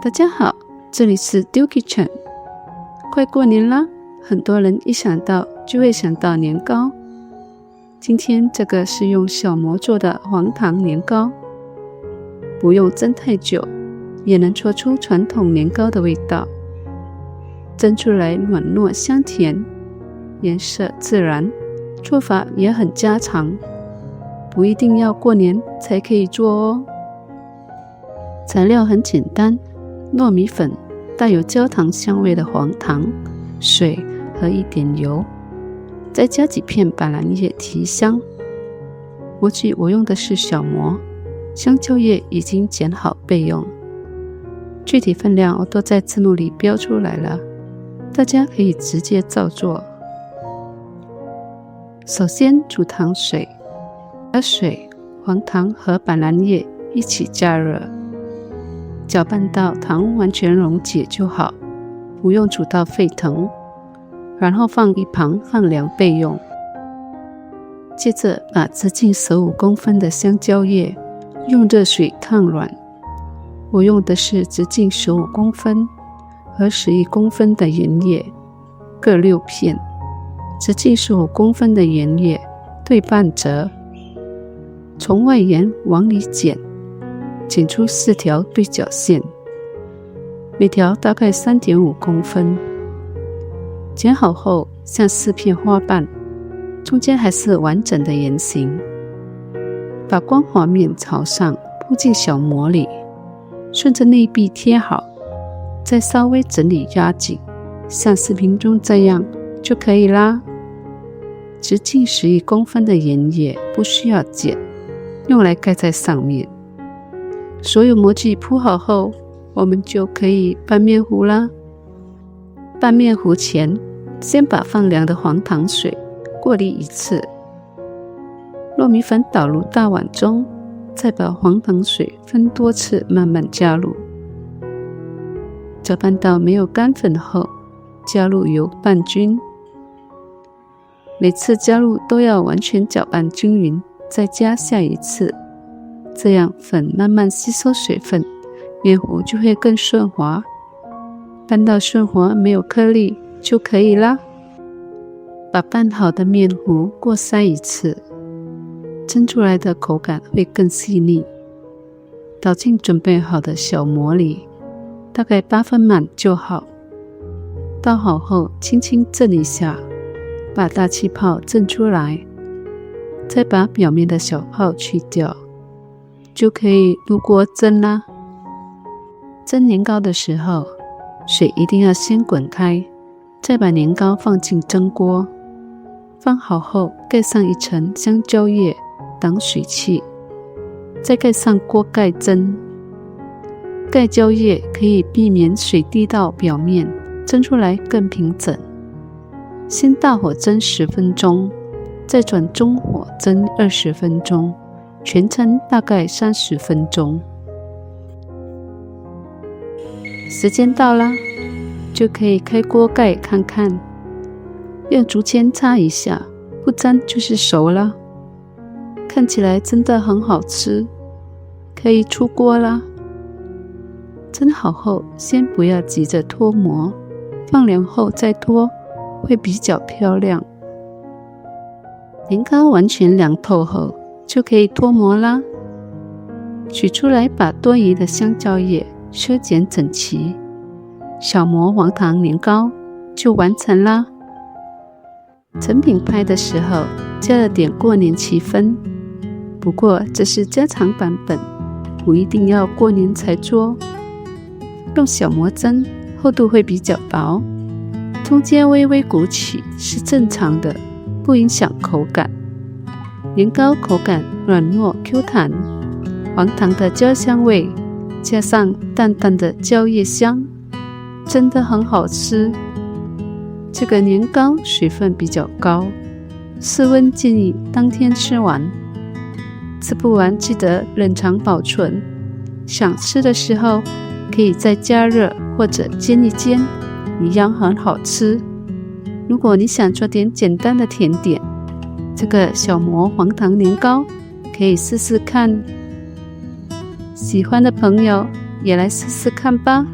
大家好，这里是 Dew Kitchen。 快过年啦，很多人一想到就会想到年糕。今天这个是用小磨做的黄糖年糕，不用蒸太久，也能做出传统年糕的味道。蒸出来软糯香甜，颜色自然，做法也很家常，不一定要过年才可以做哦。材料很简单，糯米粉、带有焦糖香味的黄糖、水和一点油，再加几片板蓝叶提香。模具我用的是小模，香蕉叶已经剪好备用。具体分量我都在字幕里标出来了，大家可以直接照做。首先煮糖水，把水、黄糖和板蓝叶一起加热，搅拌到糖完全溶解就好，不用煮到沸腾，然后放一旁放凉备用。接着把直径15公分的香蕉叶用热水烫软，我用的是直径15公分和11公分的圆叶，各6片。直径15公分的圆叶对半折，从外沿往里剪，剪出4条对角线，每条大概3.5公分。剪好后像4片花瓣，中间还是完整的圆形。把光滑面朝上铺进小模里，顺着内壁贴好，再稍微整理压紧，像视频中这样就可以啦。直径11公分的圆叶不需要剪，用来盖在上面。所有模具铺好后，我们就可以拌面糊啦。拌面糊前，先把放凉的黄糖水过滤一次，糯米粉倒入大碗中，再把黄糖水分多次慢慢加入。搅拌到没有干粉后，加入油拌均。每次加入都要完全搅拌均匀，再加下一次，这样粉慢慢吸收水分，面糊就会更顺滑。拌到顺滑没有颗粒就可以啦。把拌好的面糊过筛一次，蒸出来的口感会更细腻。倒进准备好的小模里，大概8分满就好。倒好后轻轻震一下，把大气泡震出来，再把表面的小泡去掉，就可以入锅蒸啦。蒸年糕的时候，水一定要先滚开，再把年糕放进蒸锅。放好后盖上一层香蕉叶挡水汽，再盖上锅盖蒸。盖蕉叶可以避免水滴到表面，蒸出来更平整。先大火蒸10分钟，再转中火蒸20分钟，全程大概30分钟。时间到啦，就可以开锅盖看看，用竹签擦一下，不沾就是熟了。看起来真的很好吃，可以出锅啦。蒸好后先不要急着脱模，放凉后再脱会比较漂亮。年糕完全凉透后就可以脱模啦。取出来，把多余的香蕉叶修剪整齐，小模黄糖年糕就完成啦。成品拍的时候加了点过年气氛，不过这是家常版本，不一定要过年才做。用小模蒸，厚度会比较薄，中间微微鼓起是正常的，不影响口感。年糕口感软糯 Q 弹，黄糖的焦香味加上淡淡的蕉叶香，真的很好吃。这个年糕水分比较高，室温建议当天吃完，吃不完记得冷藏保存，想吃的时候可以再加热或者煎一煎，一样很好吃。如果你想做点简单的甜点，这个小模黄糖年糕可以试试看。喜欢的朋友也来试试看吧。